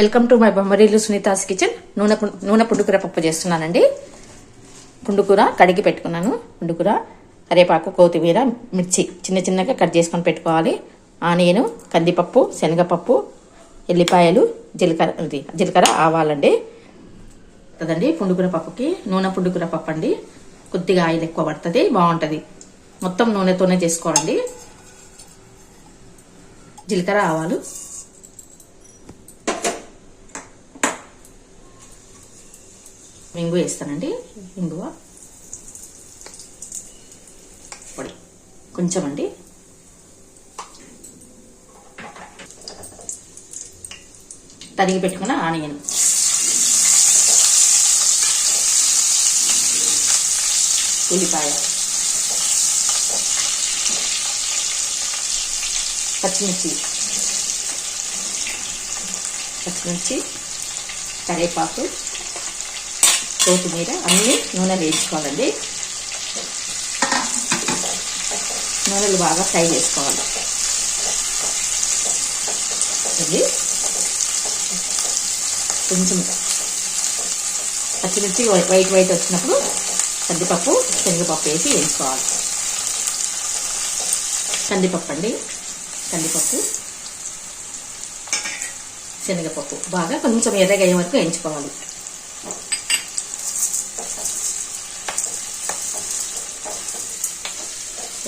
Welcome to my బొమ్మరీలు Sunitha's kitchen. నూనె పుండుకూర పప్పు చేస్తున్నానండి. పుండుకూర కడిగి పెట్టుకున్నాను. పుండుకూర, కరివేపాకు, కొత్తిమీర, మిర్చి చిన్న చిన్నగా కట్ చేసుకొని పెట్టుకోవాలి. ఆనియన్, కందిపప్పు, శనగపప్పు, ఎల్లిపాయలు, జీలకర్ర, ఆవాలండి. కదండి పుండుకూర పప్పుకి నూనె పుండుకూర పప్పు అండి. కొద్దిగా ఆయిల్ ఎక్కువ పడుతుంది, బాగుంటుంది. మొత్తం నూనెతోనే చేసుకోవాలండి. జీలకర్ర, ఆవాలు, ఇంగు వేస్తానండి. ఇంగువ పొడి కొంచెం అండి. తరిగి పెట్టుకున్న ఆనియన్, ఉల్లిపాయ, పచ్చిమిర్చి, కరివేపాకు, కొత్తిమీర అన్నీ నూనె వేయించుకోవాలండి. నూనెలు బాగా ఫ్రై చేసుకోవాలి. ఇది కొంచెం పచ్చిమిర్చి వైట్ వచ్చినప్పుడు కందిపప్పు, శనగపప్పు వేసి వేయించుకోవాలి. కందిపప్పు అండి, కందిపప్పు, శనగపప్పు బాగా కొంచెం ఎర్రగా అయ్యే వరకు వేయించుకోవాలి.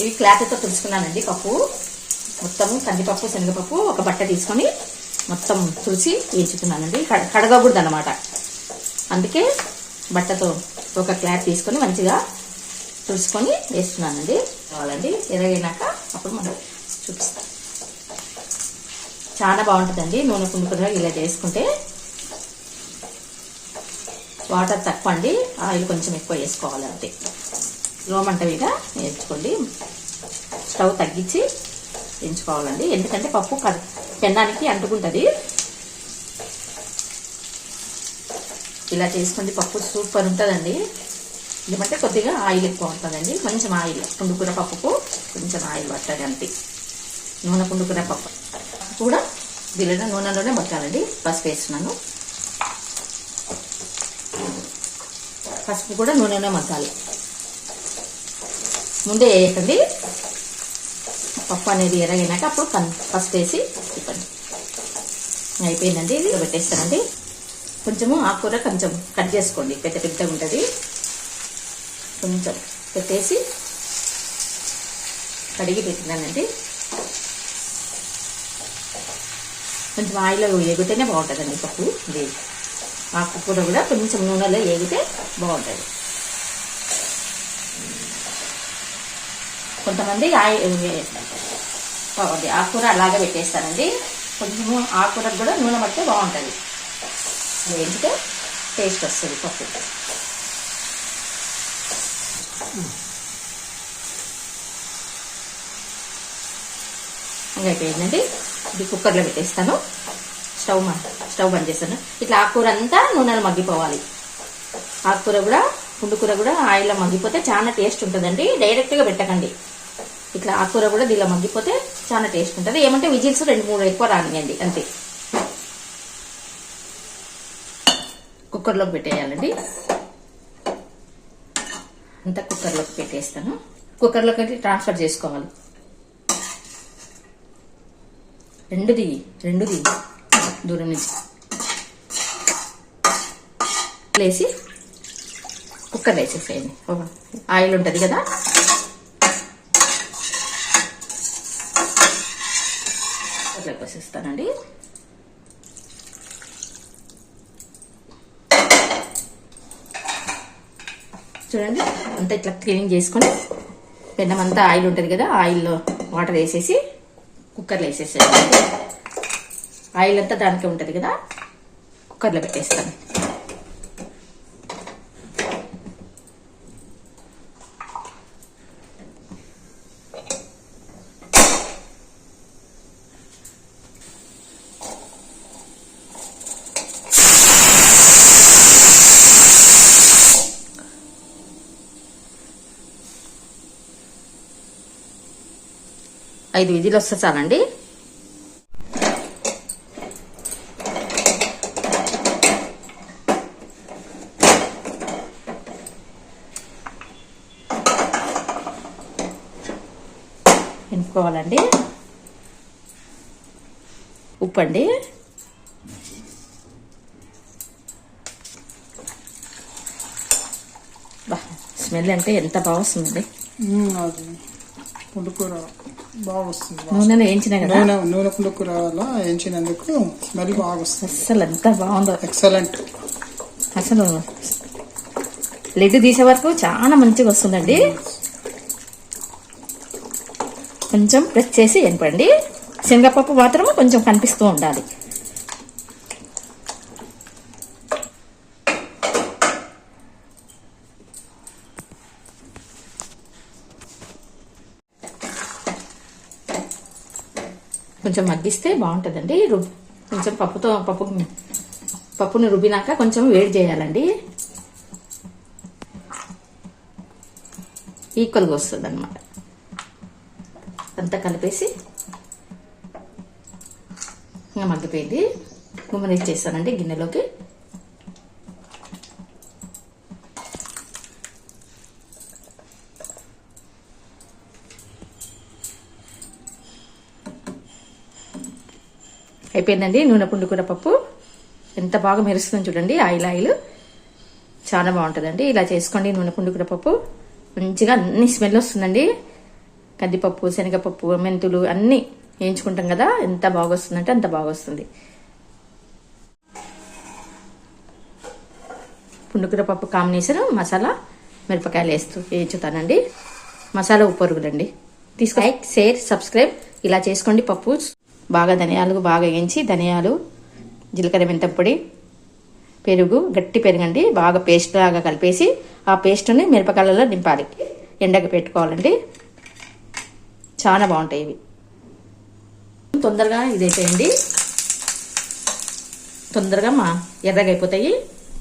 ఇవి క్లాత్తో తుడుచుకున్నానండి. పప్పు మొత్తము కందిపప్పు, శనగపప్పు ఒక బట్ట తీసుకొని మొత్తం తుడిచి వేయించుకున్నానండి. కడగకూడదు అన్నమాట. అందుకే బట్టతో ఒక క్లాత్ తీసుకొని మంచిగా తుడుచుకొని వేస్తున్నానండి. కావాలండి ఎర్రగైనాక అప్పుడు మనం చూపిస్తాం. చాలా బాగుంటుందండి నూనె పుండుకూర ఇలా చేసుకుంటే. వాటర్ తక్కువ అండి, ఆయిల్ కొంచెం ఎక్కువ వేసుకోవాలి. అంతే. లో మంట మీద వేయించుకోండి. స్టవ్ తగ్గించి వేయించుకోవాలండి. ఎందుకంటే పప్పు పెన్నానికి అంటుకుంటుంది. ఇలా చేసుకోండి, పప్పు సూపర్ ఉంటుందండి. ఎందుకంటే కొద్దిగా ఆయిల్ ఎక్కువ ఉంటుందండి. కొంచెం ఆయిల్, పుండుకూర పప్పుకు కొంచెం ఆయిల్ పట్టాలి అంతే. నూనె పుండుకూర పప్పు కూడా దీనిలో నూనెలోనే పట్టాలండి. పసుపు వేస్తున్నాను. పసుపు కూడా నూనెలోనే మగ్గాలి. ముందే వేయకండి. పప్పు అనేది ఎరగైనాక అప్పుడు పసుపు వేసి తిప్పండి. అయిపోయిందండి. ఇది పెట్టేస్తానండి. కొంచెము ఆకుకూర కొంచెం కట్ చేసుకోండి, పెద్దగా ఉంటుంది. కొంచెం పెట్టేసి కడిగి పెట్టినానండి. కొంచెం ఆయిల్ ఎగితేనే బాగుంటుందండి పప్పు. ఇది ఆకుకూర కూడా కొంచెం నూనెలో ఎగితే బాగుంటుంది. కొంతమంది ఆకుకూర అలాగే పెట్టేస్తారండి. కొంచెము ఆకుకూర కూడా నూనె పడితే బాగుంటుంది. వేయించితే టేస్ట్ వస్తుంది పప్పు. అయిపోయిందండి. ఇది కుక్కర్లో పెట్టేస్తాను. స్టవ్ బంద్ చేస్తాను. ఇట్లా ఆకుకూర అంతా నూనెలో మగ్గిపోవాలి. ఆకుకూర కూడా, పుండుకూర కూడా ఆయిల్లో మగ్గిపోతే చాలా టేస్ట్ ఉంటుందండి. డైరెక్ట్గా పెట్టకండి. ఇట్లా ఆకుకూర కూడా దీనిలో మగ్గిపోతే చాలా టేస్ట్ ఉంటుంది. ఏమంటే విజిల్స్ 2-3 ఎక్కువ రానియండి అంతే. కుక్కర్లోకి పెట్టేయాలండి. అంతా కుక్కర్లోకి పెట్టేస్తాను. కుక్కర్లోకి ట్రాన్స్ఫర్ చేసుకోవాలి. రెండుది దూరం నుంచి వేసి కుక్కర్ వేసేసేయండి. ఆయిల్ ఉంటుంది కదా, కుక్కర్లోకి వేసేస్తానండి. చూడండి, అంతా ఇట్లా క్లీనింగ్ చేసుకొని పెన్నం అంతా ఆయిల్ ఉంటుంది కదా, ఆయిల్లో వాటర్ వేసేసి కుక్కర్లో వేసేసేయండి. ఆయిల్ అంతా దానికే ఉంటుంది కదా, కుక్కర్లో పెట్టేస్తాను. ఐదు విజిల్ వస్తే చాలండి. కలుపుకోవాలండి. ఉప్పు అండి, స్మెల్ అంటే ఎంత బాగా వస్తుందండి. పుండుకూర బాగా వస్తుంది. నూనెలో వేయించిన కదా, నూనె పుండుకూరలో వేయించినందుకు స్మెల్ బాగా వస్తుంది. అసలు ఎంత బాగుందో, ఎక్సలెంట్. అసలు లిడ్ తీసే వరకు చాలా మంచిగా వస్తుందండి. కొంచెం ప్రెస్ చేసి వేపండి. శనగపప్పు మాత్రం కొంచెం కనిపిస్తూ ఉండాలి. కొంచెం మగ్గిస్తే బాగుంటుందండి. కొంచెం పప్పును రుబ్బినాక కొంచెం వేడి చేయాలండి. ఈక్వల్గా వస్తుంది అనమాట. అంతా కలిపేసి ఇంకా మగ్గిపోయింది. గుమ్మరేసి చేస్తానండి గిన్నెలోకి. అయిపోయిందండి నూనె పుండుకూర పప్పు. ఎంత బాగా మెరుస్తుంది చూడండి. ఆయిల్ చాలా బాగుంటుందండి. ఇలా చేసుకోండి నూనె పుండుకూర పప్పు. మంచిగా అన్ని స్మెల్ వస్తుందండి. కందిపప్పు, శనగపప్పు, మెంతులు అన్నీ వేయించుకుంటాం కదా, ఎంత బాగా వస్తుందంటే అంత బాగా వస్తుంది. పుండుకూర పప్పు కాంబినేషన్ మసాలా మిరపకాయలు వేస్తూ వేయించుతానండి. మసాలా ఉప్పరుగులండి. లైక్, షేర్, సబ్స్క్రైబ్ ఇలా చేసుకోండి పప్పు. బాగా ధనియాలు బాగా వేయించి, ధనియాలు, జీలకర్ర, మెంతం పొడి, పెరుగు, గట్టి పెరుగండి బాగా పేస్ట్ లాగా కలిపేసి ఆ పేస్ట్ని మిరపకాయలలో నింపాలి. ఎండకు పెట్టుకోవాలండి. చాలా బాగుంటాయి ఇవి. తొందరగా ఇదైపోయింది. తొందరగా ఎర్రగా అయిపోతాయి.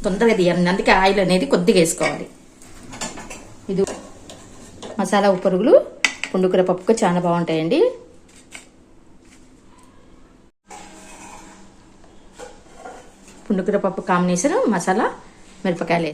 తొందరగా తీయాలి, అందుకే ఆయిల్ అనేది కొద్దిగా వేసుకోవాలి. ఇది మసాలా ఉప్పరుగులు పుండుకూర పప్పుకు చాలా బాగుంటాయండి. పుండుకూర పప్పు కాంబినేషన్ మసాలా మిరపకాయలు